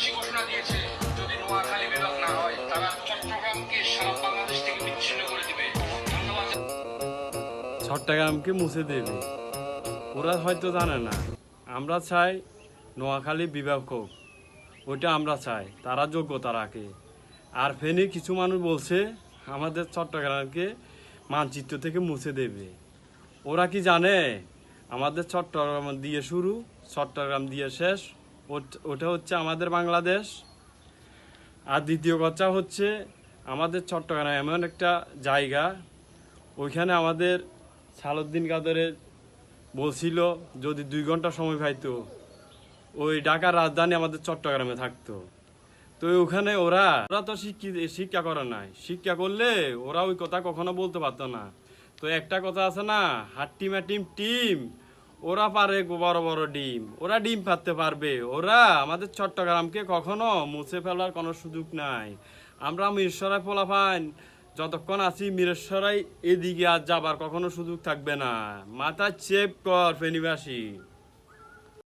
ফেনীবাসী ঘোষণা দিয়েছে যদি নোয়াখালী বিভাগ না হয় তারা চট্টগ্রামকে সারা বাংলাদেশ থেকে বিচ্ছিন্ন করে দিবে। ধন্যবাদ। চট্টগ্রামকে মুছে দেবে, ওরা হয়তো জানে না। আমরা চাই নোয়াখালী বিভাগ হোক, ওইটা আমরা চাই, তারা যোগ্যতা রাখে। আর ফেনী কিছু মানুষ বলছে আমাদের চট্টগ্রামকে মানচিত্র থেকে মুছে দেবে। ওরা কি জানে আমাদের চট্টগ্রাম দিয়ে শুরু, চট্টগ্রাম দিয়ে শেষ, ওটা হচ্ছে আমাদের বাংলাদেশ। আর দ্বিতীয় কথা হচ্ছে আমাদের চট্টগ্রাম এমন একটা জায়গা, ওইখানে আমাদের সালাউদ্দিন কাদেরের বলছিল যদি 2 ঘন্টা সময় পাইতো ওই ঢাকার রাজধানী আমাদের চট্টগ্রামে থাকতো। তো ওখানে ওরা তো শিক্ষা করে নাই, শিক্ষা করলে ওরা ওই কথা কখনো বলতে পারতো না। তো একটা কথা আছে না, হাট্টিমাটিম টিম, ওরা পারে বড় বড় ডিম, ওরা ডিম পারতে পারবে। ওরা আমাদের চট্টগ্রামকে কখনো মুছে ফেলার কোনো সুযোগ নাই। আমরা মিরসরাই পোলাপান যতক্ষণ আছি মিরসরাই এদিকে আর যাবার কখনো সুযোগ থাকবে না। মাথা চেপ কর ফেনীবাসী।